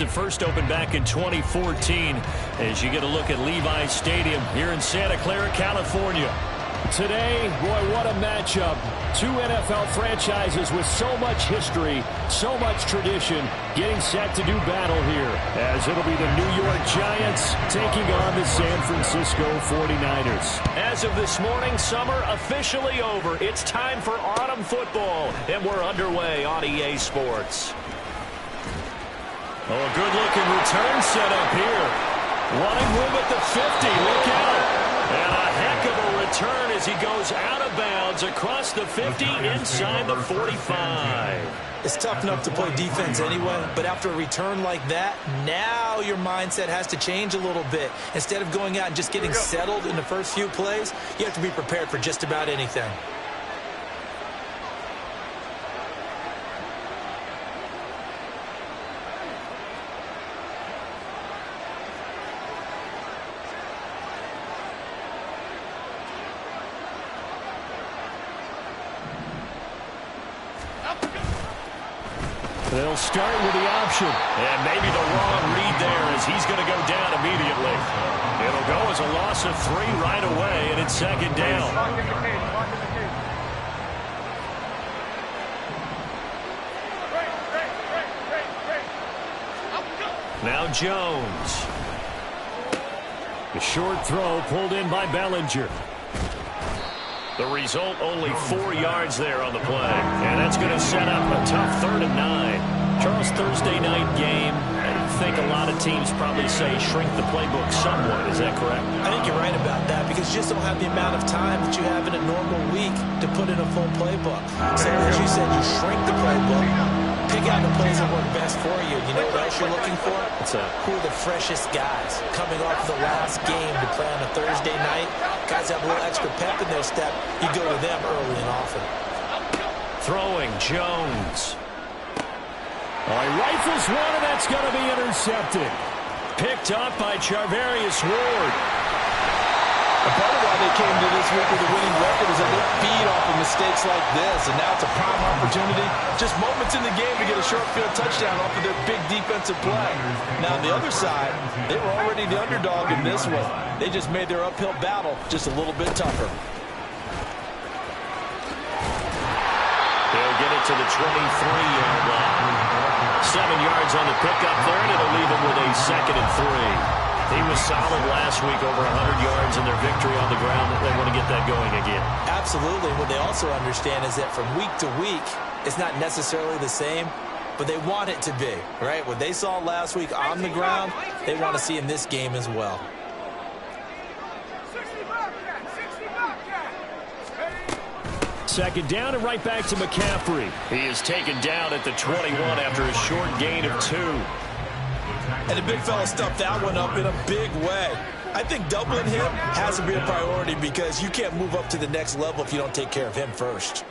It first opened back in 2014 as you get a look at Levi's Stadium here in Santa Clara, California. Today, boy, what a matchup. Two NFL franchises with so much history, so much tradition, getting set to do battle here, as it'll be the New York Giants taking on the San Francisco 49ers. As of this morning, summer officially over. It's time for autumn football, and we're underway on EA Sports. Oh, a good-looking return set up here. Running room at the 50. Look out. And a heck of a return as he goes out of bounds across the 50 inside the 45. It's tough enough to play defense anyway, but after a return like that, now your mindset has to change a little bit. Instead of going out and just getting settled in the first few plays, you have to be prepared for just about anything. They'll start with the option. And maybe the wrong read there as he's going to go down immediately. It'll go as a loss of 3 right away, and it's second down. Now Jones. The short throw pulled in by Bellinger. The result, only 4 yards there on the play. And that's going to set up a tough 3rd and 9. Charles, Thursday night game, I think a lot of teams probably say shrink the playbook somewhat. Is that correct? I think you're right about that because you just don't have the amount of time that you have in a normal week to put in a full playbook. So as you said, you shrink the playbook, pick out the plays that work best for you. You know what else you're looking for? What's that? Who are the freshest guys coming off the last game to play on a Thursday night? Guys have a little extra pep in their step. You go to them early and often. Throwing Jones. Oh, he rifles one, and that's going to be intercepted. Picked up by Charvarius Ward. A part of why they came to this week with a winning record is that they feed off of mistakes like this, and now it's a prime opportunity. Just moments in the game to get a short field touchdown off of their big defensive play. Now, on the other side, they were already the underdog in this one. They just made their uphill battle just a little bit tougher. They'll get it to the 23-yard line. 7 yards on the pickup there, and it'll leave him with a 2nd and 3. He was solid last week, over 100 yards in their victory on the ground. They want to get that going again. Absolutely. What they also understand is that from week to week, it's not necessarily the same, but they want it to be, right? What they saw last week on the ground, they want to see in this game as well. Second down and right back to McCaffrey. He is taken down at the 21 after a short gain of 2. And the big fella stuffed that one up in a big way. I think doubling him has to be a priority because you can't move up to the next level if you don't take care of him first.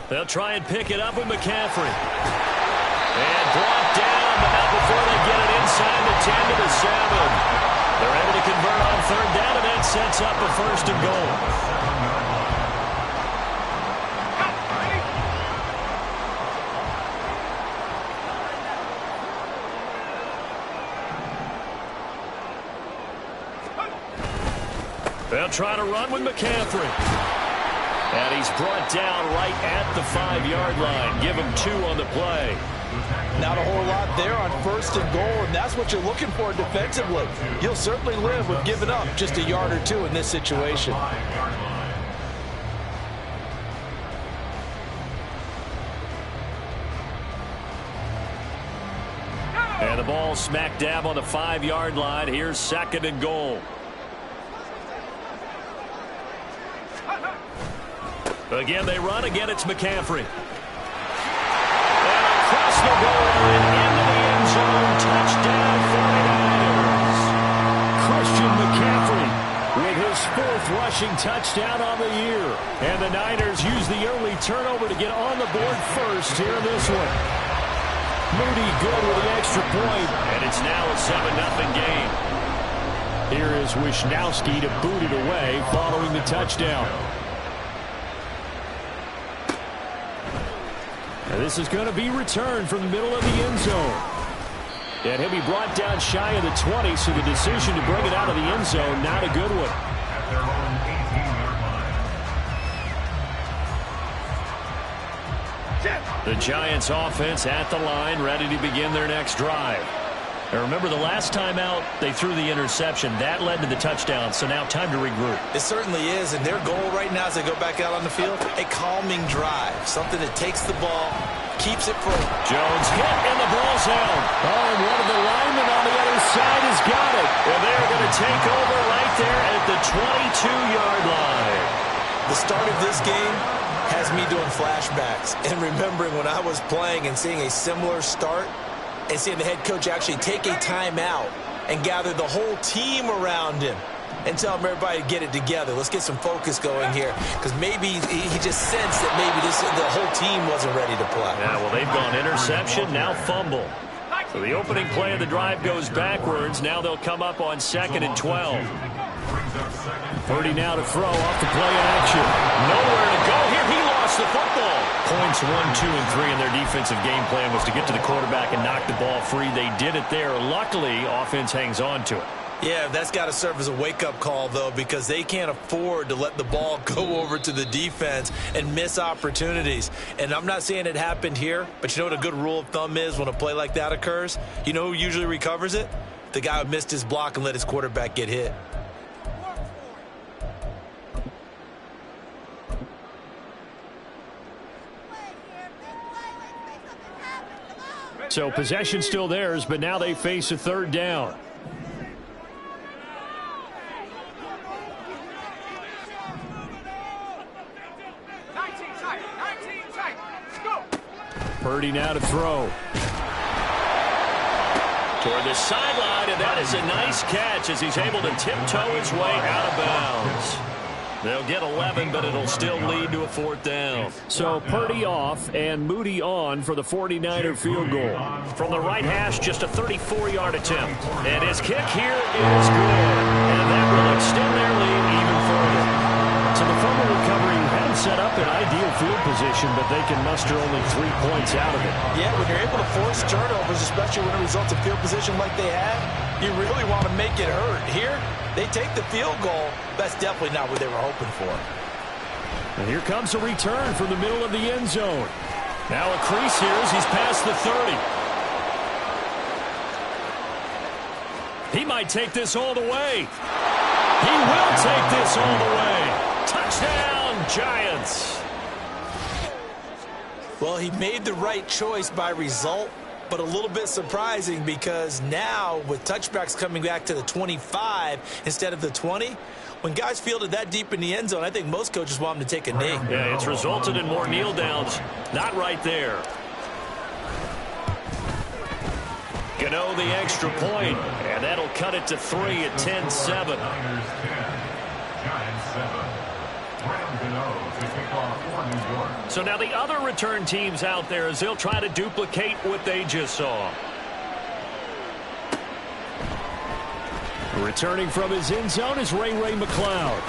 They'll try and pick it up with McCaffrey. And brought down, but not before they get it inside the 10 to the 7. They're able to convert on 3rd down, and that sets up a 1st and goal. They'll try to run with McCaffrey. And he's brought down right at the 5-yard line. Give him 2 on the play. Not a whole lot there on 1st and goal, and that's what you're looking for defensively. You'll certainly live with giving up just a yard or 2 in this situation. And the ball smack dab on the 5-yard line. Here's 2nd and goal. Again, they run. Again, it's McCaffrey. And across the goal line, into the end zone. Touchdown, 49ers. Christian McCaffrey with his 4th rushing touchdown on the year. And the Niners use the early turnover to get on the board first here in this one. Moody good with the extra point. And it's now a 7-0 game. Here is Wisnowski to boot it away following the touchdown. And this is going to be returned from the middle of the end zone. And he'll be brought down shy of the 20, so the decision to bring it out of the end zone, not a good one. The Giants offense at the line, ready to begin their next drive. And remember, the last time out, they threw the interception. That led to the touchdown, so now time to regroup. It certainly is, and their goal right now as they go back out on the field, a calming drive, something that takes the ball, keeps it from Jones hit, and the ball's held. Oh, and one of the linemen on the other side has got it. And they're going to take over right there at the 22-yard line. The start of this game has me doing flashbacks and remembering when I was playing and seeing a similar start and seeing the head coach actually take a timeout and gather the whole team around him and tell them everybody to get it together. Let's get some focus going here, because maybe he just sensed that maybe the whole team wasn't ready to play. Yeah, well, they've gone interception, now fumble. So the opening play of the drive goes backwards. Now they'll come up on 2nd and 12. Purdy now to throw off the play in action. Nowhere to go here. He lost the football. Points 1, 2, and 3 in their defensive game plan was to get to the quarterback and knock the ball free. They did it there. Luckily, offense hangs on to it. Yeah, that's got to serve as a wake-up call, though, because they can't afford to let the ball go over to the defense and miss opportunities. And I'm not saying it happened here, but you know what a good rule of thumb is when a play like that occurs? You know who usually recovers it? The guy who missed his block and let his quarterback get hit. So possession still theirs, but now they face a third down. Purdy now to throw. Toward the sideline, and that is a nice catch as he's able to tiptoe his way out of bounds. They'll get 11, but it'll still lead to a 4th down. So Purdy off and Moody on for the 49er field goal. From the right hash, just a 34-yard attempt. And his kick here is good. And that will extend their lead even further. So the fumble recovery had set up an ideal field position, but they can muster only 3 points out of it. Yeah, when you're able to force turnovers, especially when it results in field position like they had, you really want to make it hurt. Here, they take the field goal. That's definitely not what they were hoping for. And here comes a return from the middle of the end zone. Now a crease here as he's past the 30. He might take this all the way. He will take this all the way. Touchdown, Giants. Well, he made the right choice by result, but a little bit surprising because now with touchbacks coming back to the 25 instead of the 20, when guys fielded that deep in the end zone, I think most coaches want them to take a knee. Yeah, it's resulted in more kneel downs. Not right there. Gano the extra point, and that'll cut it to 3 at 10-7. So now the other return teams out there as they'll try to duplicate what they just saw. Returning from his end zone is Ray McCloud.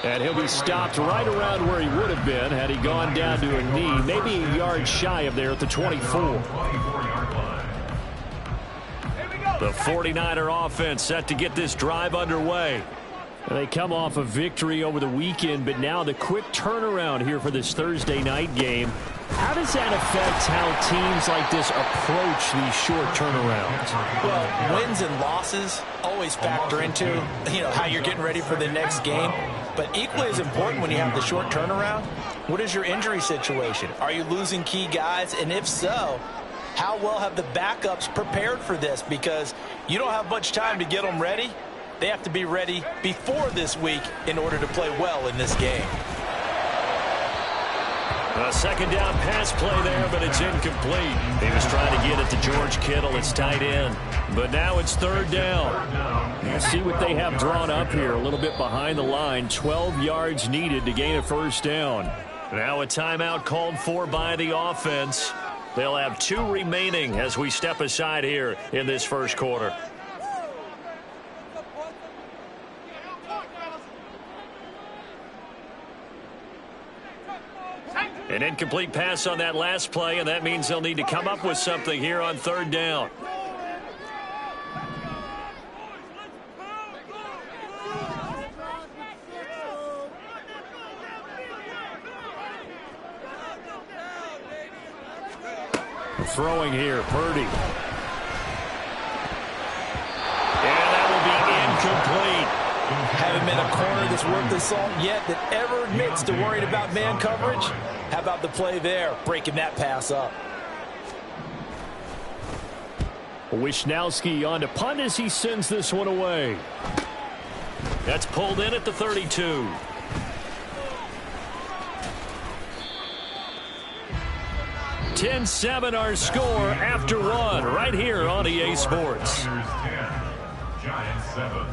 And he'll be stopped right around where he would have been had he gone down to a knee, maybe a yard shy of there at the 24. The 49er offense set to get this drive underway. They come off a victory over the weekend, but now the quick turnaround here for this Thursday night game. How does that affect how teams like this approach these short turnarounds? Well, wins and losses always factor into, how you're getting ready for the next game. But equally as important when you have the short turnaround, what is your injury situation? Are you losing key guys? And if so, how well have the backups prepared for this? Because you don't have much time to get them ready. They have to be ready before this week in order to play well in this game. A second down pass play there, but it's incomplete. He was trying to get it to George Kittle. It's tight end. But now it's third down. Let's see what they have drawn up here. A little bit behind the line. 12 yards needed to gain a first down. Now a timeout called for by the offense. They'll have 2 remaining as we step aside here in this first quarter. An incomplete pass on that last play, and that means they'll need to come up with something here on third down. Throwing here, Purdy. And that will be incomplete. Haven't been a corner that's worth the salt yet that ever admits to worrying about man coverage. How about the play there, breaking that pass up? Wishnowski on to punt as he sends this one away. That's pulled in at the 32. (10-7) our score after one right here on EA Sports. Giants 7.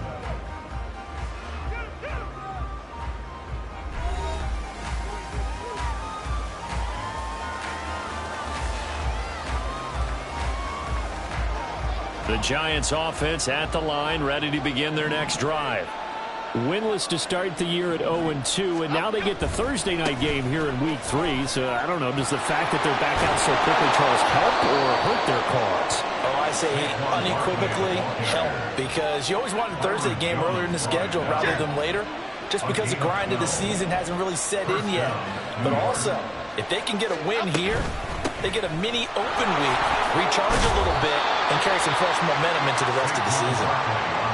The Giants offense at the line, ready to begin their next drive. Winless to start the year at 0-2, and now they get the Thursday night game here in Week 3. So I don't know, does the fact that they're back out so quickly, Charles, help or hurt their cause? Oh, I say unequivocally help, because you always want a Thursday game earlier in the schedule rather than later, just because the grind of the season hasn't really set in yet. But also, if they can get a win here, they get a mini open week, recharge a little bit, and carry some fresh momentum into the rest of the season.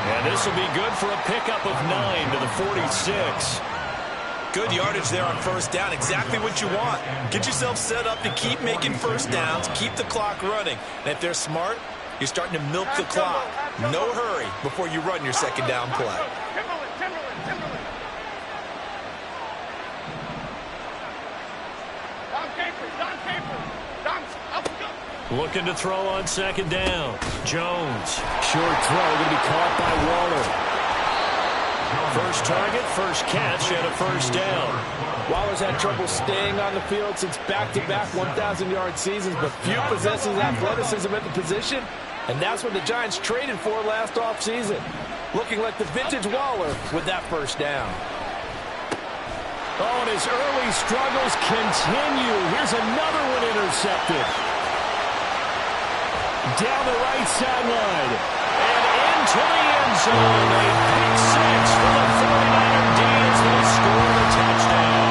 And this will be good for a pickup of 9 to the 46. Good yardage there on first down. Exactly what you want. Get yourself set up to keep making first downs, keep the clock running. And if they're smart, you're starting to milk the clock. No hurry before you run your second down play. Looking to throw on second down. Jones. Short throw going to be caught by Waller. First target, first catch, and a first down. Waller's had trouble staying on the field since back-to-back 1,000-yard seasons, but few possesses athleticism at the position, and that's what the Giants traded for last offseason. Looking like the vintage Waller with that first down. Oh, and his early struggles continue. Here's another one intercepted. Down the right sideline. And into the end zone. A big six for the 49er D's. Will score the touchdown.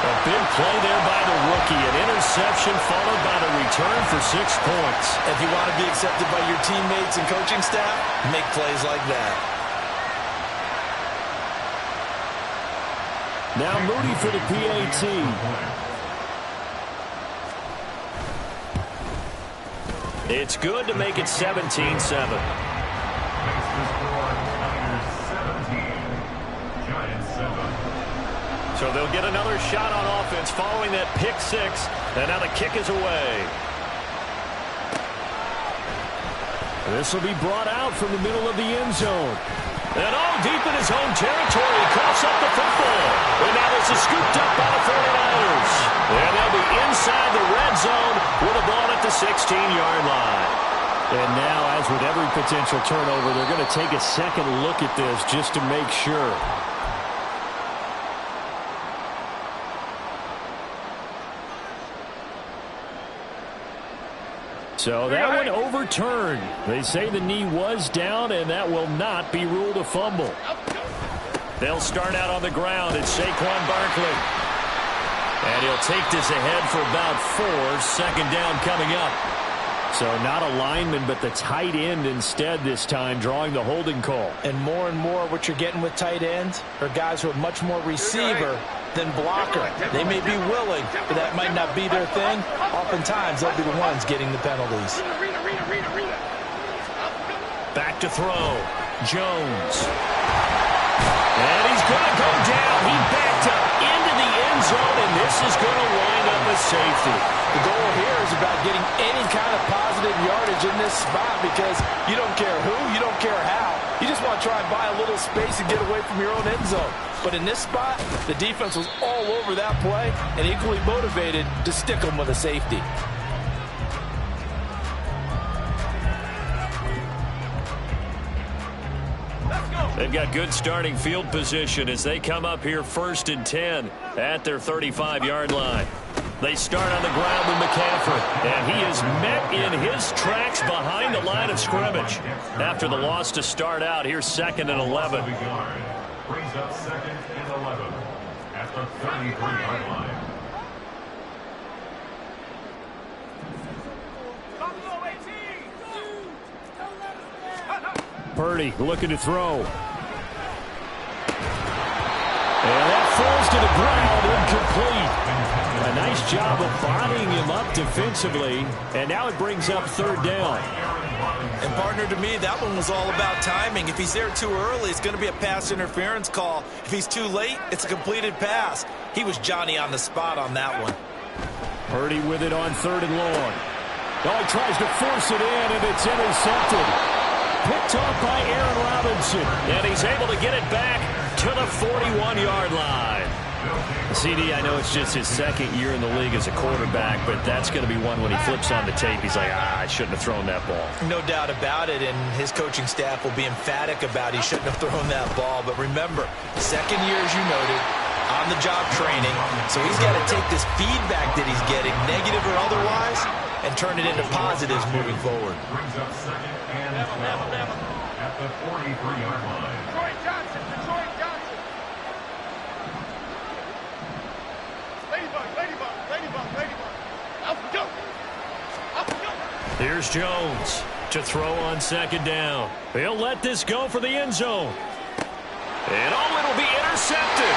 A big play there by the rookie. An interception followed by the return for 6 points. If you want to be accepted by your teammates and coaching staff, make plays like that. Now Moody for the PAT. It's good to make it 17-7. So they'll get another shot on offense following that pick six. And now the kick is away. This will be brought out from the middle of the end zone. And all deep in his own territory, he coughs up the football. And now this is scooped up by the 49ers. And they'll be inside the red zone with a ball at the 16-yard line. And now, as with every potential turnover, they're going to take a second look at this just to make sure. So that one overturned. They say the knee was down, and that will not be ruled a fumble. They'll start out on the ground. It's Saquon Barkley. And he'll take this ahead for about 4. Second down coming up. So not a lineman, but the tight end instead this time, drawing the holding call. And more what you're getting with tight ends are guys who are much more receiver than blocker. They may be willing, but that might not be their thing. Oftentimes, they'll be the ones getting the penalties. Back to throw. Jones. And he's going to go down. He backed up into the end zone, and this is going to wind up a safety. The goal here is about getting any kind of positive yardage in this spot, because you don't care who, you don't care how. You just want to try and buy a little space and get away from your own end zone. But in this spot, the defense was all over that play and equally motivated to stick them with a safety. They've got good starting field position as they come up here 1st and 10 at their 35-yard line. They start on the ground with McCaffrey, and he is met in his tracks behind the line of scrimmage. After the loss to start out, here's 2nd and 11. Brings up 2nd and 11 at the 33-yard line. Purdy looking to throw. And that falls to the ground, incomplete. A nice job of bodying him up defensively, and now it brings up 3rd down. And partner, to me, that one was all about timing. If he's there too early, it's going to be a pass interference call. If he's too late, it's a completed pass. He was Johnny on the spot on that one. Purdy with it on 3rd and long. Oh, he tries to force it in, and it's intercepted. Picked off by Aaron Robinson, and he's able to get it back to the 41-yard line. CD, I know it's just his 2nd year in the league as a quarterback, but that's going to be one when he flips on the tape. He's like, I shouldn't have thrown that ball. No doubt about it, and his coaching staff will be emphatic about he shouldn't have thrown that ball. But remember, 2nd year, as you noted, on-the-job training, so he's got to take this feedback that he's getting, negative or otherwise, and turn it into positives moving forward. Brings up 2nd and 12 at the 43-yard line. Detroit Johnson. Ladybug. Up we go. Here's Jones to throw on 2nd down. He'll let this go for the end zone. And it'll be intercepted.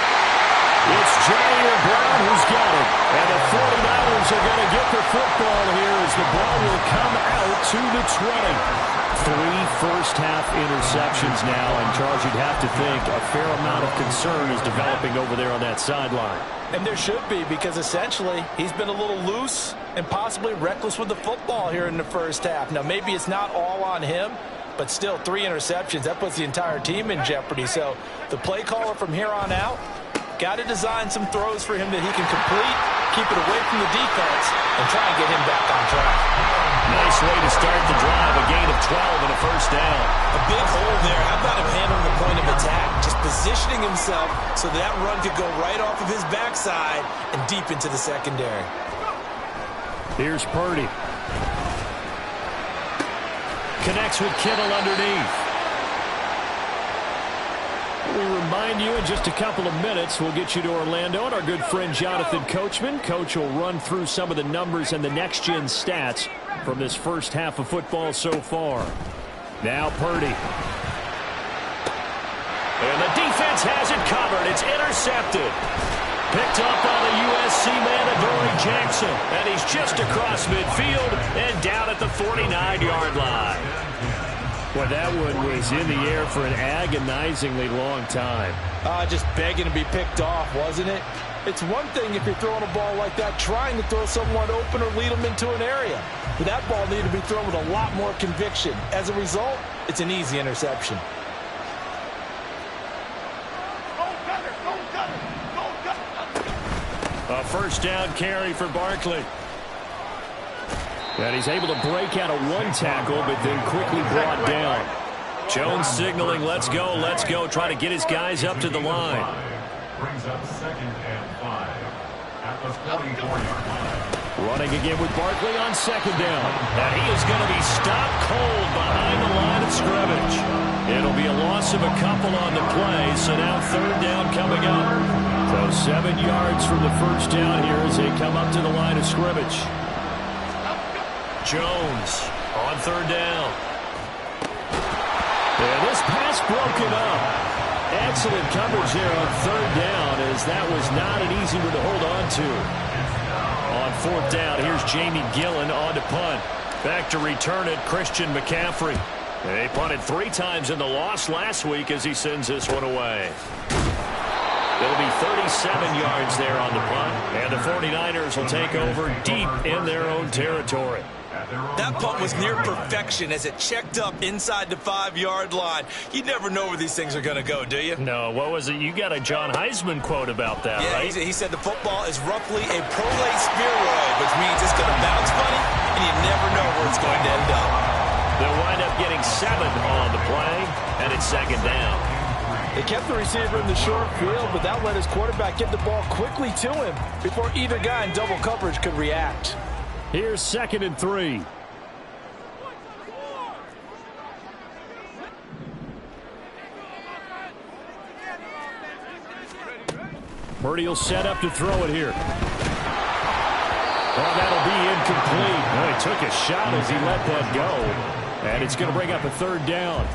It's Jair Brown who's got it. And the 49ers are going to get the football here as the ball will come out to the 20. 3 first-half interceptions now, and Charles, you'd have to think a fair amount of concern is developing over there on that sideline. And there should be, because essentially he's been a little loose and possibly reckless with the football here in the first half. Now, maybe it's not all on him, but still 3 interceptions. That puts the entire team in jeopardy. So the play caller from here on out got to design some throws for him that he can complete, keep it away from the defense, and try and get him back on track. Nice way to start the drive, a gain of 12 and a first down. A big hole there. How about him handling the point of attack? Just positioning himself so that run could go right off of his backside and deep into the secondary. Here's Purdy. Connects with Kittle underneath. We remind you in just a couple of minutes, we'll get you to Orlando and our good friend Jonathan Coachman. Coach will run through some of the numbers and the next-gen stats from this first half of football so far. Now Purdy. And the defense has it covered. It's intercepted. Picked up by the USC man, Adoree Jackson. And he's just across midfield and down at the 49-yard line. Well, that one was in the air for an agonizingly long time. Just begging to be picked off, wasn't it? It's one thing if you're throwing a ball like that, trying to throw someone open or lead them into an area. But that ball needed to be thrown with a lot more conviction. As a result, it's an easy interception. A first down carry for Barkley. And he's able to break out of one tackle, but then quickly brought down. Jones signaling, let's go, trying to get his guys up to the line. Brings up 2nd and 5 at the 44-yard line. Running again with Barkley on 2nd down. And he is going to be stopped cold behind the line of scrimmage. It'll be a loss of a couple on the play, so now 3rd down coming up. So 7 yards from the first down here as they come up to the line of scrimmage. Jones on 3rd down. And this pass broken up. Excellent coverage there on 3rd down, as that was not an easy one to hold on to. On 4th down, here's Jamie Gillen on to punt. Back to return it, Christian McCaffrey. They punted 3 times in the loss last week as he sends this one away. It'll be 37 yards there on the punt, and the 49ers will take over deep in their own territory. That punt was near perfection as it checked up inside the 5-yard line. You never know where these things are going to go, do you? No, what was it? You got a John Heisman quote about that, right? He said the football is roughly a prolate spheroid, which means it's going to bounce funny, and you never know where it's going to end up. They'll wind up getting 7 on the play, and it's 2nd down. They kept the receiver in the short field, but that let his quarterback get the ball quickly to him before either guy in double coverage could react. Here's 2nd and 3. Purdy will set up to throw it here. Oh, that'll be incomplete. Well, he took a shot as he let that go. And it's going to bring up a 3rd down.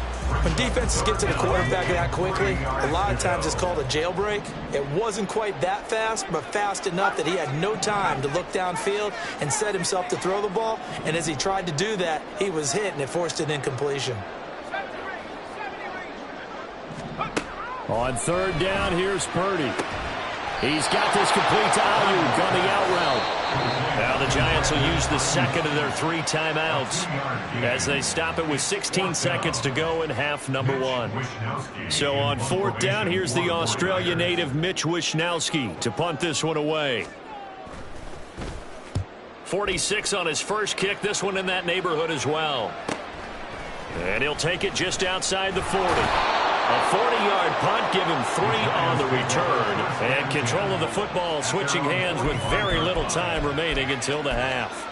When defenses get to the quarterback that quickly, a lot of times it's called a jailbreak. It wasn't quite that fast, but fast enough that he had no time to look downfield and set himself to throw the ball. And as he tried to do that, he was hit, and it forced an incompletion. On 3rd down, here's Purdy. He's got this complete to Ayuk on the out route. Now the Giants will use the 2nd of their 3 timeouts as they stop it with 16 seconds to go in half number 1. So on 4th down, here's the Australia native Mitch Wishnowsky to punt this one away. 46 on his first kick, this one in that neighborhood as well. And he'll take it just outside the 40. A 40-yard punt, give him 3 on the return. And control of the football switching hands with very little time remaining until the half.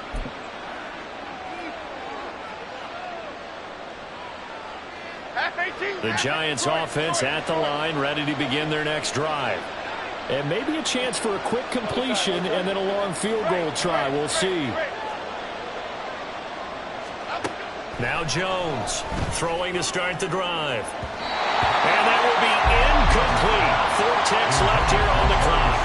The Giants offense at the line, ready to begin their next drive. And maybe a chance for a quick completion and then a long field goal try. We'll see. Now Jones throwing to start the drive. And that will be incomplete. 4 ticks left here on the clock.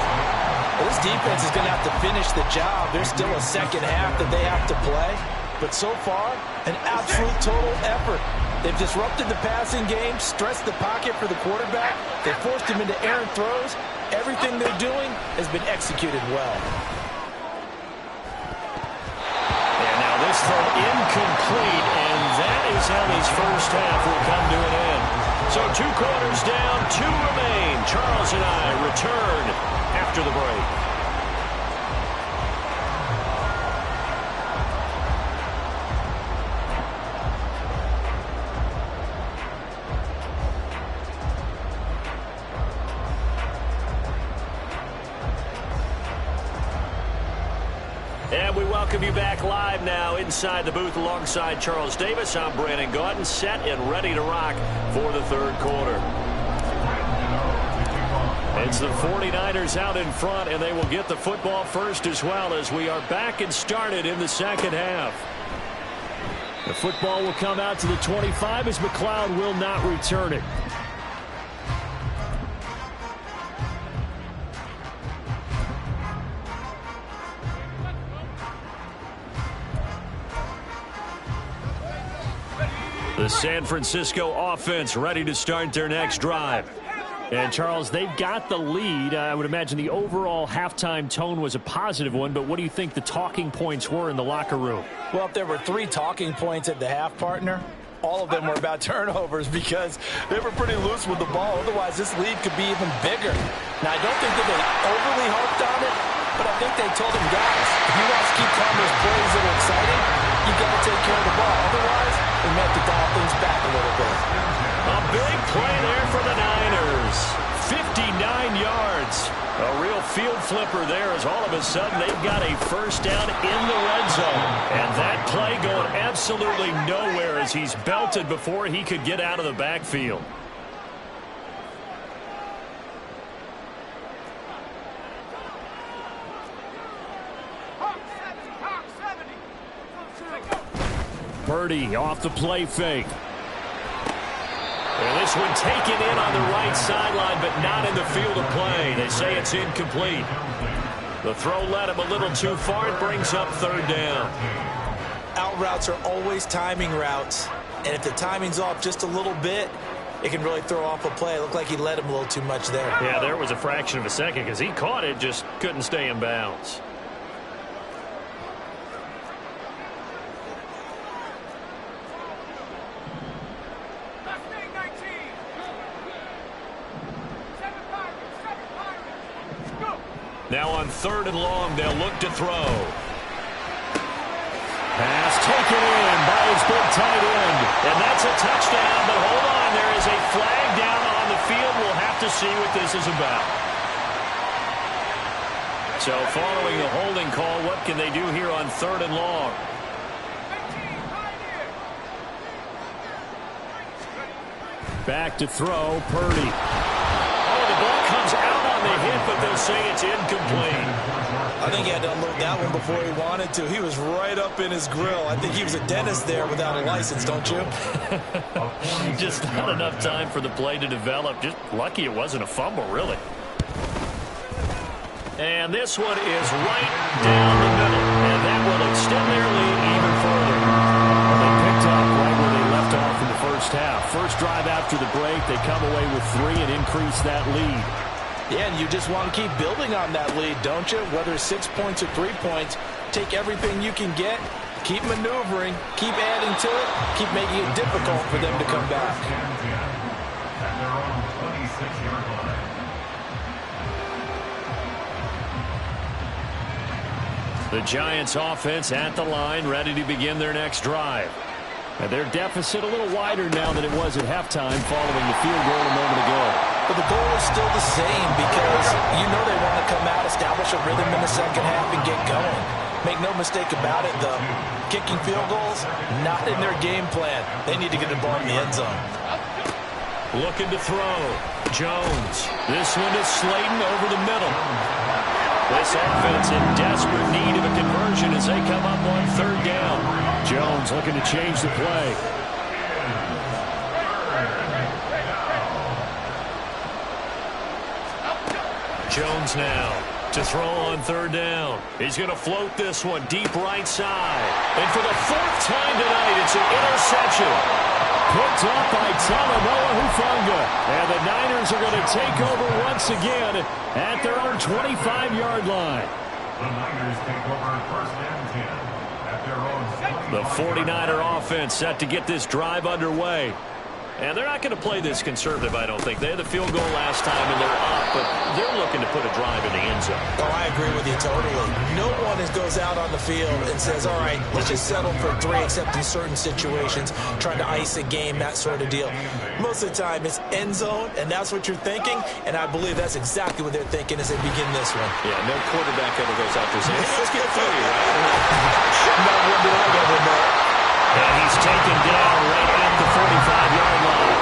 Well, this defense is going to have to finish the job. There's still a second half that they have to play. But so far, an absolute total effort. They've disrupted the passing game, stressed the pocket for the quarterback. They forced him into errant throws. Everything they're doing has been executed well. And now this throw incomplete, and that is how this first half will come to an end. So 2 quarters down, 2 remain. Charles and I return after the break. And we welcome you back live now inside the booth alongside Charles Davis. I'm Brandon Gaudin, set and ready to rock for the 3rd quarter. It's the 49ers out in front, and they will get the football first as well as we are back and started in the 2nd half. The football will come out to the 25 as McLeod will not return it. The San Francisco offense ready to start their next drive. And, Charles, they've got the lead. I would imagine the overall halftime tone was a positive one, but what do you think the talking points were in the locker room? Well, if there were 3 talking points at the half, partner, all of them were about turnovers because they were pretty loose with the ball. Otherwise, this lead could be even bigger. Now, I don't think that they overly harped on it, but I think they told them, guys, if you want to keep calling those plays that are exciting, you got to take care of the ball. Otherwise, we may have to dial things back a little bit. A big play there for the Niners. 59 yards. A real field flipper there as all of a sudden they've got a first down in the red zone. And that play going absolutely nowhere as he's belted before he could get out of the backfield. Purdy off the play fake. And this one taken in on the right sideline, but not in the field of play. They say it's incomplete. The throw led him a little too far. It brings up 3rd down. Out routes are always timing routes. And if the timing's off just a little bit, it can really throw off a play. It looked like he led him a little too much there. Yeah, there was a fraction of a second because he caught it, just couldn't stay in bounds. Now on 3rd and long, they'll look to throw. Pass taken in by his big tight end. And that's a touchdown, but hold on, there is a flag down on the field. We'll have to see what this is about. So following the holding call, what can they do here on 3rd and long? Back to throw, Purdy. Oh, the ball comes out on the hit, but they'll say it's incomplete. I think he had to unload that one before he wanted to. He was right up in his grill. I think he was a dentist there without a license, don't you? Just not enough time for the play to develop. Just lucky it wasn't a fumble, really. And this one is right down the middle. And that will extend their lead even further. Well, they picked up right where they left off in the first half. First drive after the break, they come away with 3 and increase that lead. Yeah, and you just want to keep building on that lead, don't you? Whether it's 6 points or 3 points, take everything you can get, keep maneuvering, keep adding to it, keep making it difficult for them to come back. At their own 26-yard line. The Giants offense at the line, ready to begin their next drive. And their deficit a little wider now than it was at halftime following the field goal a moment ago. But the goal is still the same because you know they want to come out, establish a rhythm in the second half, and get going. Make no mistake about it, though. Kicking field goals, not in their game plan. They need to get the ball in the end zone. Looking to throw. Jones. This one is Slayton over the middle. This offense in desperate need of a conversion as they come up on 3rd down. Jones looking to change the play. Jones now to throw on 3rd down. He's going to float this one deep right side. And for the 4th time tonight, it's an interception. Picked up by Talanoa Hufanga. And the Niners are going to take over once again at their own 25-yard line. The Niners take over 1st and 10 at their own 20. The 49er offense set to get this drive underway. And they're not going to play this conservative, I don't think. They had the field goal last time, and they're up, but they're looking to put a drive in the end zone. Oh, I agree with you totally. No one goes out on the field and says, all right, let's just settle for 3, except in certain situations, trying to ice a game, that sort of deal. Most of the time, it's end zone, and that's what you're thinking, and I believe that's exactly what they're thinking as they begin this one. Yeah, no quarterback ever goes out there saying, hey, let's get 30, right? Not one did I ever know. And he's taken down right at the 45-yard line.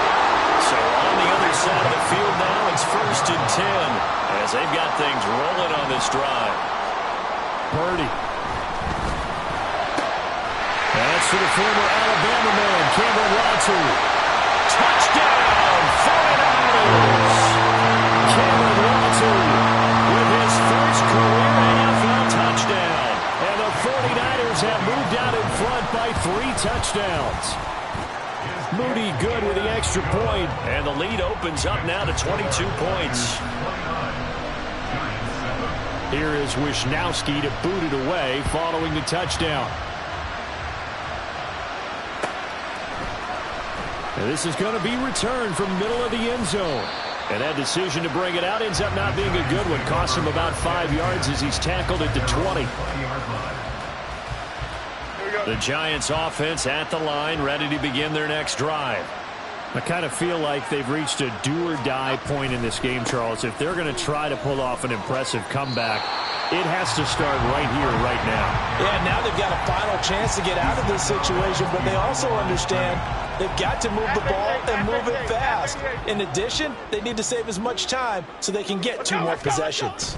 So on the other side of the field now, it's 1st and 10 as they've got things rolling on this drive. Purdy. That's for the former Alabama man, Cameron Watson. Touchdown, 49ers! Cameron Watson with his first career NFL touchdown. And the 49ers have moved out in front by 3 touchdowns. Moody good with the extra point, and the lead opens up now to 22 points. Here is Wisnowski to boot it away following the touchdown. And this is going to be returned from middle of the end zone. And that decision to bring it out ends up not being a good one. Costs him about 5 yards as he's tackled at the 20. The Giants offense at the line, ready to begin their next drive. I kind of feel like they've reached a do-or-die point in this game, Charles. If they're going to try to pull off an impressive comeback, it has to start right here, right now. Yeah, now they've got a final chance to get out of this situation, but they also understand they've got to move the ball and move it fast. In addition, they need to save as much time so they can get 2 more possessions.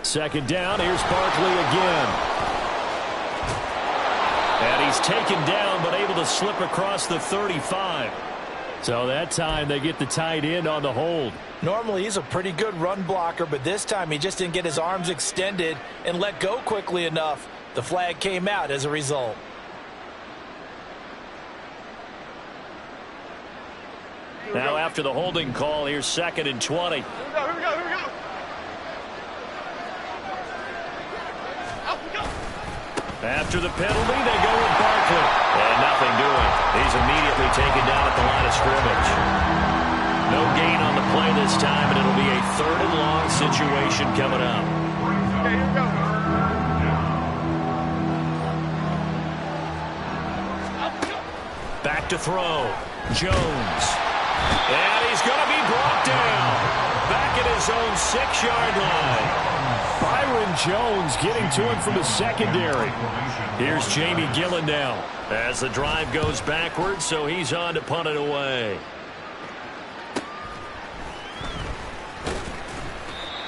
2nd down, here's Barkley again. And he's taken down, but able to slip across the 35. So that time they get the tight end on the hold. Normally he's a pretty good run blocker, but this time he just didn't get his arms extended and let go quickly enough. The flag came out as a result. Now after the holding call, here's 2nd and 20. Here we go. After the penalty, they go with Barkley. And nothing doing. He's immediately taken down at the line of scrimmage. No gain on the play this time, and it'll be a 3rd and long situation coming up. Okay, here we go. Back to throw. Jones. And he's going to be brought down. Back at his own 6-yard line. Byron Jones getting to him from the secondary. Here's Jamie Gillen now as the drive goes backwards, so he's on to punt it away.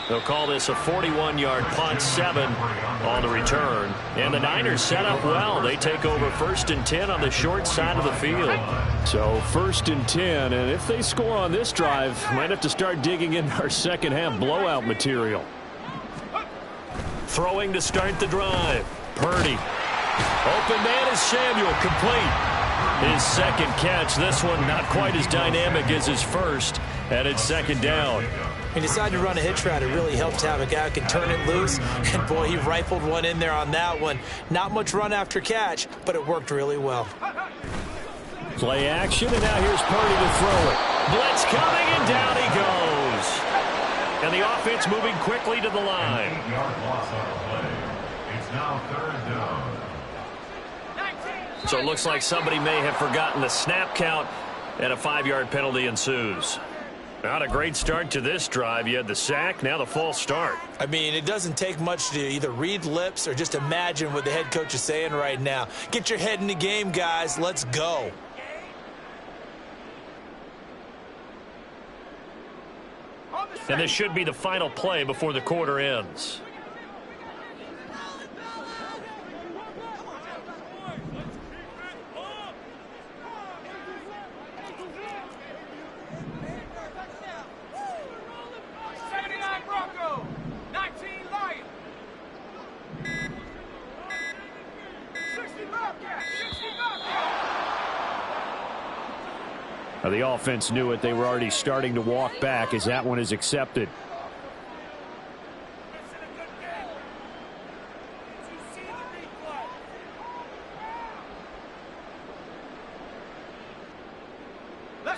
They'll call this a 41-yard punt, 7 on the return. And the Niners set up well. They take over 1st and 10 on the short side of the field. So 1st and 10, and if they score on this drive, might have to start digging in our second-half blowout material. Throwing to start the drive. Purdy. Open man is Samuel, complete. His second catch. This one not quite as dynamic as his first, and it's 2nd down. He decided to run a hitch route. It really helped to have a guy who can turn it loose. And, boy, he rifled one in there on that one. Not much run after catch, but it worked really well. Play action, and now here's Purdy to throw it. Blitz coming, and down he goes. And the offense moving quickly to the line. 8-yard loss on the play. It's now 3rd down. So it looks like somebody may have forgotten the snap count, and a 5-yard penalty ensues. Not a great start to this drive. You had the sack, now the false start. I mean, it doesn't take much to either read lips or just imagine what the head coach is saying right now. Get your head in the game, guys. Let's go. And this should be the final play before the quarter ends. The offense knew it. They were already starting to walk back as that one is accepted.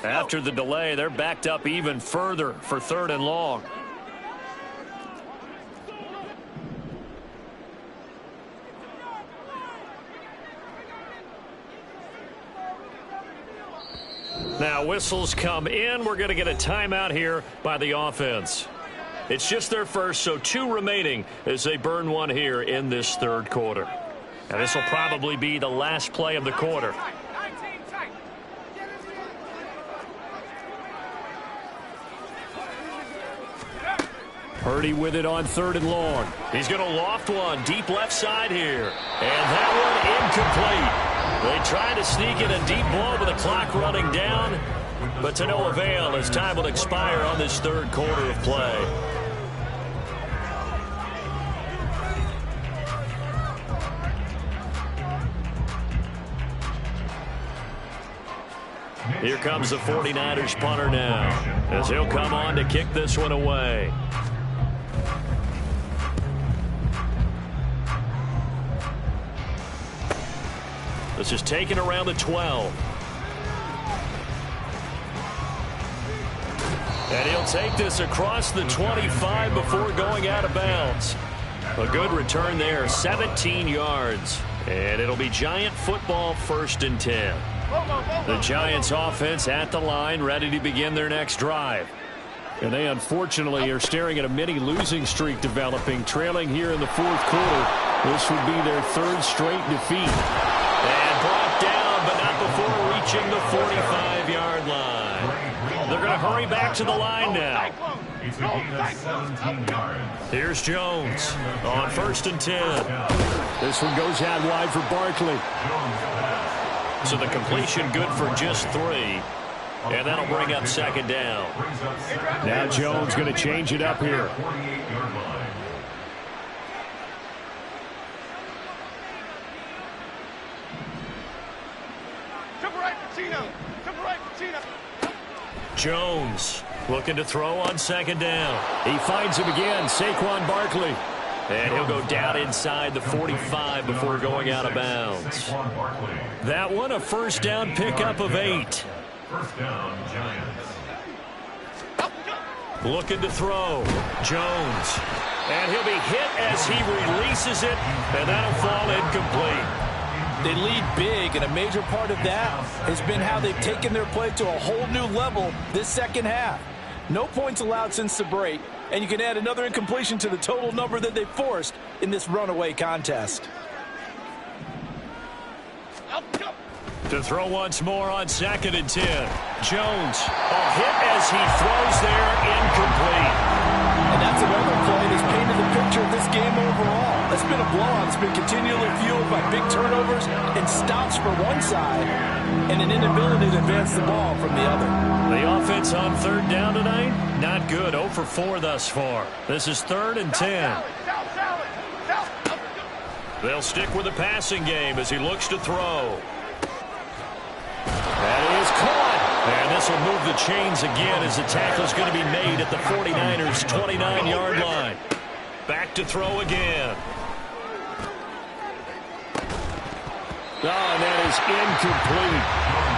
After the delay, they're backed up even further for 3rd and long. Now whistles come in. We're going to get a timeout here by the offense. It's just their first, so 2 remaining as they burn one here in this 3rd quarter. And this will probably be the last play of the quarter. Purdy with it on 3rd and long. He's going to loft one deep left side here. And that one incomplete. They try to sneak in a deep ball with the clock running down, but to no avail as time will expire on this 3rd quarter of play. Here comes the 49ers punter now as he'll come on to kick this one away. This is taken around the 12. And he'll take this across the 25 before going out of bounds. A good return there, 17 yards. And it'll be Giant football, 1st and 10. The Giants offense at the line, ready to begin their next drive. And they unfortunately are staring at a mini losing streak developing, trailing here in the 4th quarter. This would be their 3rd straight defeat. And brought down, but not before reaching the 45-yard line. They're going to hurry back to the line now. It's a gain of 17 yards. Here's Jones on 1st and 10. This one goes out wide for Barkley. So the completion good for just 3. And that'll bring up 2nd down. Now Jones going to change it up here. 48-yard line. Jones looking to throw on 2nd down. He finds him again, Saquon Barkley. And he'll go down inside the 45 before going out of bounds. That one a 1st down pickup of 8. 1st down, Giants. Looking to throw. Jones. And he'll be hit as he releases it. And that'll fall incomplete. They lead big, and a major part of that has been how they've taken their play to a whole new level this second half. No points allowed since the break, and you can add another incompletion to the total number that they forced in this runaway contest. To throw once more on 2nd and 10. Jones, a hit as he throws there, incomplete. And that's another play that's painted the picture of this game overall. It's been a blowout. It's been continually fueled by big turnovers and stops for one side and an inability to advance the ball from the other. The offense on 3rd down tonight, not good. 0 for 4 thus far. This is 3rd and 10. They'll stick with the passing game as he looks to throw. That is caught. And this will move the chains again as the tackle is going to be made at the 49ers' 29-yard line. Back to throw again. Oh, and that is incomplete.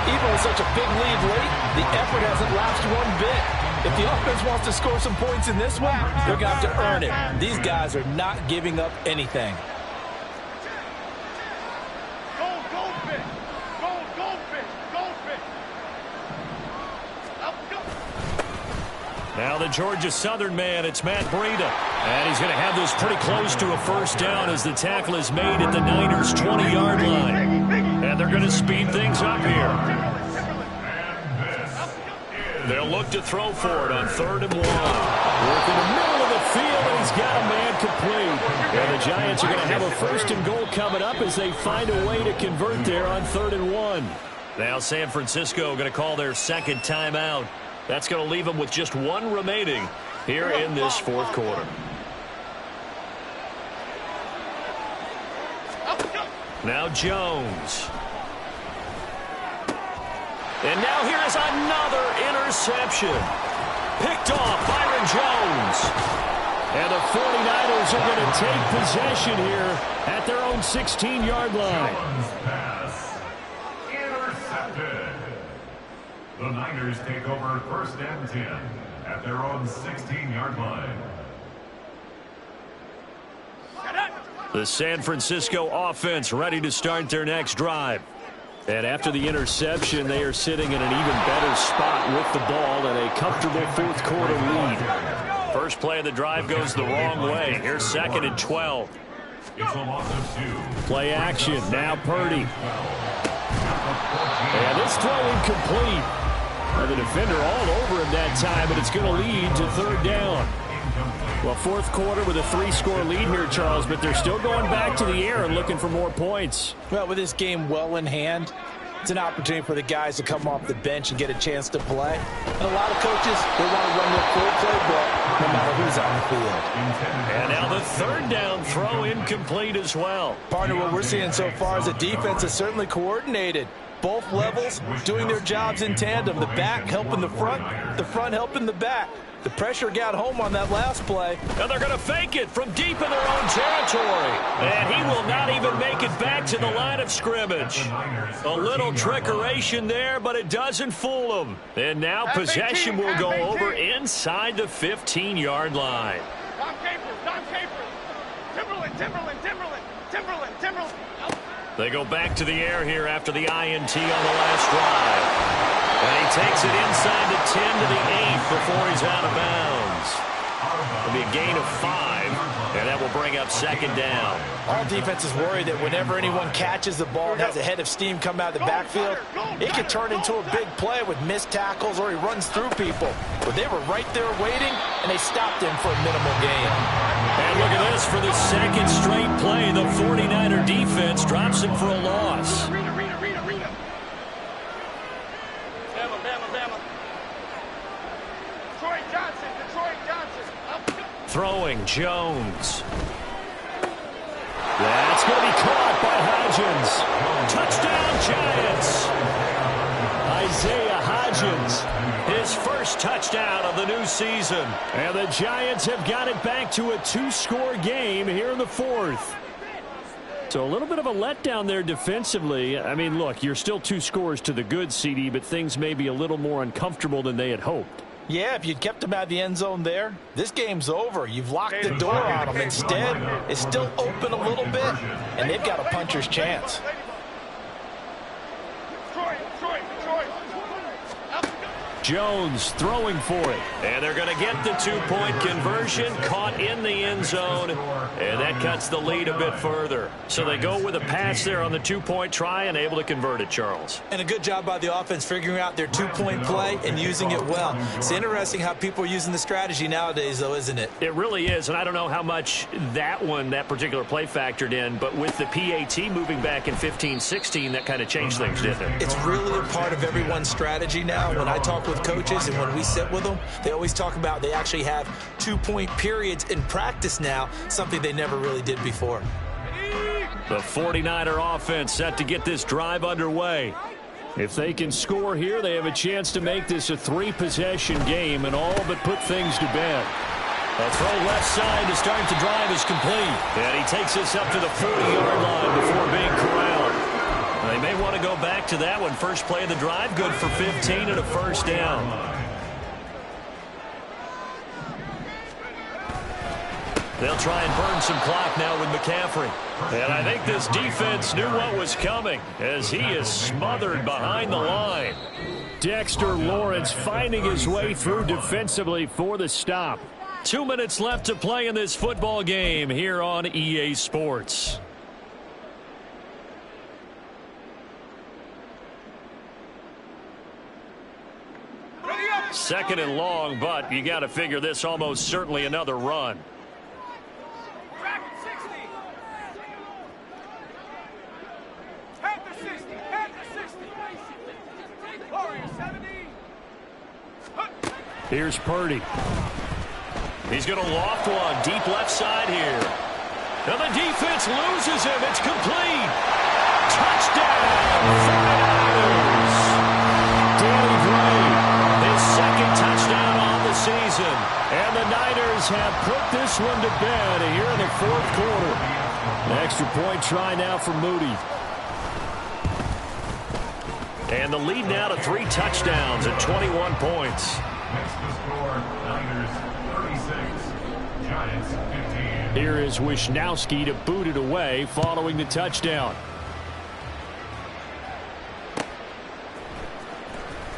Even with such a big lead late, the effort hasn't lasted one bit. If the offense wants to score some points in this one, they're going to have to earn it. These guys are not giving up anything. Now the Georgia Southern man, it's Matt Breida. And he's going to have this pretty close to a first down as the tackle is made at the Niners' 20-yard line. And they're going to speed things up here. They'll look to throw for it on 3rd and 1. Work in the middle of the field, and he's got a man complete. And the Giants are going to have a 1st and goal coming up as they find a way to convert there on 3rd and 1. Now San Francisco going to call their 2nd timeout. That's going to leave them with just 1 remaining here in this 4th quarter. Now Jones. And now here is another interception. Picked off Byron Jones. And the 49ers are going to take possession here at their own 16-yard line. Pass. Intercepted. The Niners take over 1st and 10 at their own 16-yard line. The San Francisco offense ready to start their next drive. And after the interception, they are sitting in an even better spot with the ball and a comfortable 4th quarter lead. First play of the drive goes the wrong way. Here's 2nd and 12. It's a loss of 2. Play action. Now Purdy. And this throw incomplete. And the defender all over him that time, and it's going to lead to 3rd down. Well, 4th quarter with a 3-score lead here, Charles, but they're still going back to the air and looking for more points. Well, with this game well in hand, it's an opportunity for the guys to come off the bench and get a chance to play. And a lot of coaches, they want to run their full playbook no matter who's on the field. And now the 3rd down throw incomplete as well. Partner, what we're seeing so far is the defense is certainly coordinated. Both levels doing their jobs in tandem. The back helping the front helping the back. The pressure got home on that last play. And they're going to fake it from deep in their own territory. And he will not even make it back to the line of scrimmage. A little trickeration there, but it doesn't fool them. And now possession will go over inside the 15-yard line. Tom Capers. Timberland. They go back to the air here after the INT on the last drive. And he takes it inside the 10 to the 8 before he's out of bounds. It'll be a gain of 5, and that will bring up 2nd down. All defenses worry that whenever anyone catches the ball and has a head of steam come out of the backfield, it could turn into a big play with missed tackles or he runs through people. But they were right there waiting, and they stopped him for a minimal gain. And look at this for the 2nd straight play. The 49er defense drops him for a loss. Throwing Jones. That's going to be caught by Hodgins. Touchdown, Giants. Isaiah Hodgins, his first touchdown of the new season. And the Giants have got it back to a 2-score game here in the 4th. So a little bit of a letdown there defensively. I mean, look, you're still 2 scores to the good, CD, but things may be a little more uncomfortable than they had hoped. Yeah, if you'd kept them out of the end zone there, this game's over. You've locked the door on them. Instead, it's still open a little bit, and they've got a puncher's chance. Jones throwing for it. And they're going to get the two-point conversion, caught in the end zone, and that cuts the lead a bit further. So they go with a pass there on the two-point try and able to convert it, Charles. And a good job by the offense figuring out their two-point play and using it well. It's interesting how people are using the strategy nowadays, though, isn't it? It really is, and I don't know how much that particular play factored in, but with the PAT moving back in 15-16, that kind of changed things, didn't it? It's really a part of everyone's strategy now. When I talk with coaches and when we sit with them, they always talk about they actually have two-point periods in practice now, something they never really did before. The 49er offense set to get this drive underway. If they can score here, they have a chance to make this a three-possession game and all but put things to bed. A throw left side to start the drive is complete. And he takes this up to the 40-yard line before being corralled. They may want to go back to that one. First play of the drive, good for 15 and a first down. They'll try and burn some clock now with McCaffrey. And I think this defense knew what was coming as he is smothered behind the line. Dexter Lawrence finding his way through defensively for the stop. 2 minutes left to play in this football game here on EA Sports. Second and long, but you got to figure this almost certainly another run. Back at 60. Panther 60. Panther 60. Warrior 70. Here's Purdy. He's going to loft one deep left side here. And the defense loses him. It's complete. Touchdown. 49ers. Danny Gray. Second touchdown on the season. And the Niners have put this one to bed here in the fourth quarter. An extra point try now for Moody. And the lead now to 3 touchdowns at 21 points. Next to score, Niners 36, Giants 15. Here is Wisnowski to boot it away following the touchdown.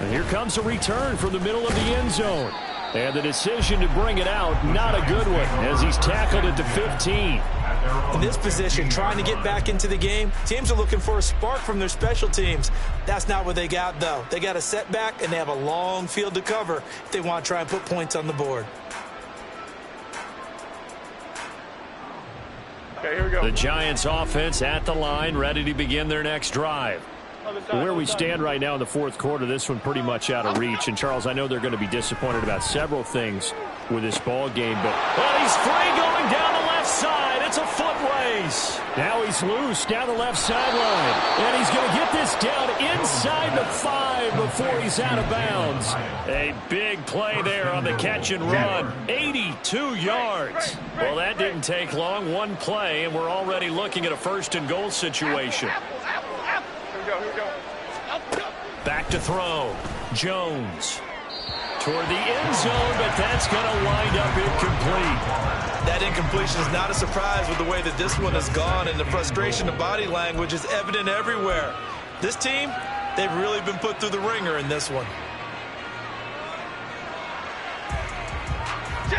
And here comes a return from the middle of the end zone. And the decision to bring it out, not a good one, as he's tackled at the 15. In this position, trying to get back into the game, teams are looking for a spark from their special teams. That's not what they got, though. They got a setback, and they have a long field to cover if they want to try and put points on the board. Okay, here we go. The Giants offense at the line, ready to begin their next drive. Where we stand right now in the fourth quarter, this one pretty much out of reach. And, Charles, I know they're going to be disappointed about several things with this ball game, but he's free going down the left side. It's a foot race. Now he's loose down the left sideline. And he's going to get this down inside the 5 before he's out of bounds. A big play there on the catch and run. 82 yards. Well, that didn't take long. One play, and we're already looking at a first and goal situation. Here we go. Back to throw. Jones toward the end zone, but that's going to wind up incomplete. That incompletion is not a surprise with the way that this one has gone, and the frustration of body language is evident everywhere. This team, they've really been put through the ringer in this one.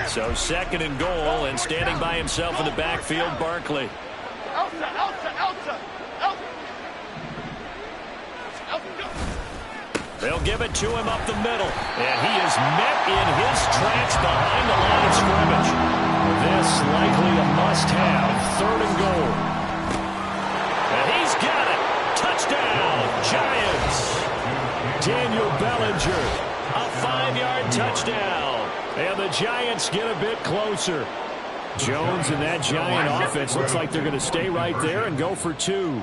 So second and goal, and standing by himself in the backfield, Barkley. Elsa. They'll give it to him up the middle, and he is met in his tracks behind the line of scrimmage. This likely a must-have, third and goal. And he's got it. Touchdown, Giants. Daniel Bellinger, a 5-yard touchdown. And the Giants get a bit closer. Jones and that Giant offense looks like they're going to stay right there and go for 2.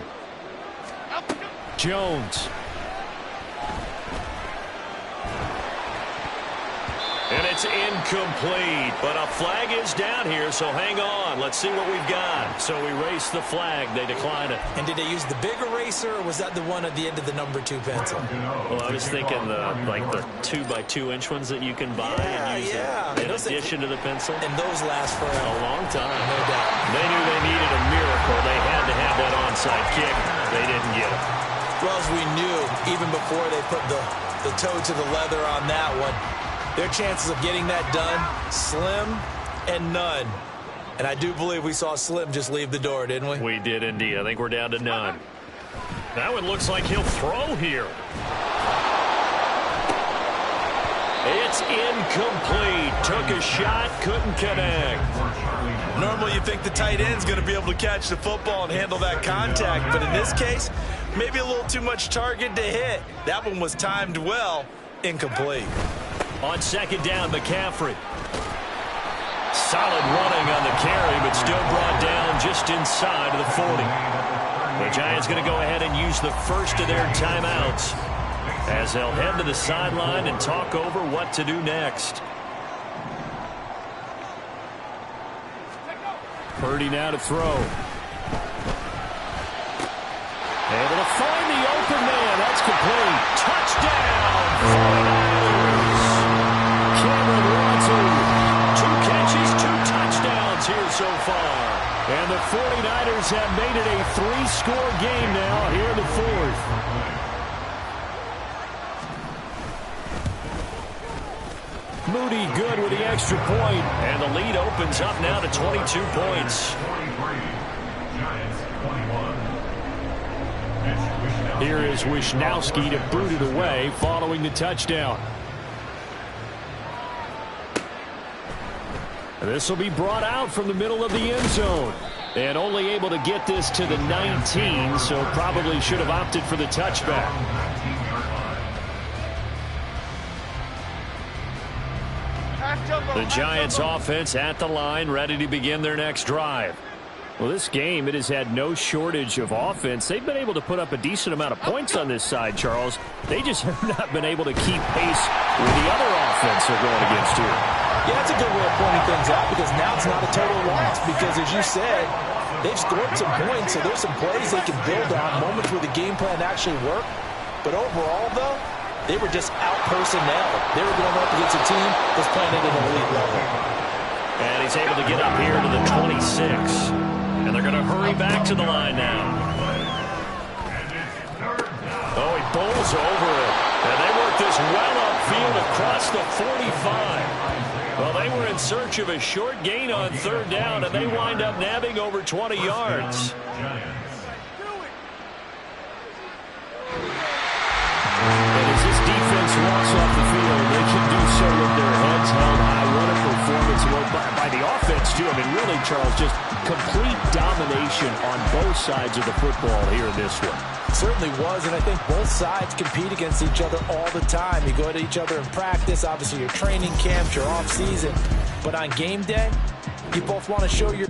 Jones. And it's incomplete, but a flag is down here, so hang on. Let's see what we've got. So we race the flag. They decline it. And did they use the big eraser, or was that the one at the end of the number 2 pencil? Well, I was thinking the 2x2-inch ones that you can buy and use in addition to the pencil. And those last for A long time. no doubt. They knew they needed a miracle. They had to have that onside kick. They didn't get it. Well, as we knew, even before they put the toe to the leather on that one, their chances of getting that done, slim and none. And I do believe we saw Slim just leave the door, didn't we? We did indeed. I think we're down to none. That one looks like he'll throw here. It's incomplete. Took a shot, couldn't connect. Normally you think the tight end's going to be able to catch the football and handle that contact, but in this case, maybe a little too much target to hit. That one was timed well, incomplete. On second down, McCaffrey. Solid running on the carry, but still brought down just inside of the 40. The Giants going to go ahead and use the first of their timeouts as they'll head to the sideline and talk over what to do next. Purdy now to throw. Able to find the open man. That's complete. Touchdown, 49ers. Cameron Watson. 2 catches, 2 touchdowns here so far. And the 49ers have made it a 3-score game now here in the 4th. Moody good with the extra point, and the lead opens up now to 22 points. Here is Wisnowski to boot it away following the touchdown. This will be brought out from the middle of the end zone. And only able to get this to the 19, so probably should have opted for the touchback. The Giants offense at the line, ready to begin their next drive. Well, this game, it has had no shortage of offense. They've been able to put up a decent amount of points on this side, Charles. They just have not been able to keep pace with the other offense they're going against here. Yeah, that's a good way of pointing things out, because now it's not a total loss, because as you said, they've scored some points, so there's some plays they can build on, moments where the game plan actually worked. But overall, though, they were just out-personnel. They were going up against a team that's playing at an elite level. And he's able to get up here to the 26. And they're going to hurry back to the line now. Oh, he bowls over it. And they work this well upfield across the 45. Well, they were in search of a short gain on third down, and they wind up nabbing over 20 yards. And as this defense walks off the field, they can do so with their heads held high. What a performance by the offense, too. I mean, really, Charles, just complete domination on both sides of the football here in this one. Certainly was, and I think both sides compete against each other all the time. You go to each other in practice, obviously your training camps, your off season, but on game day, you both want to show your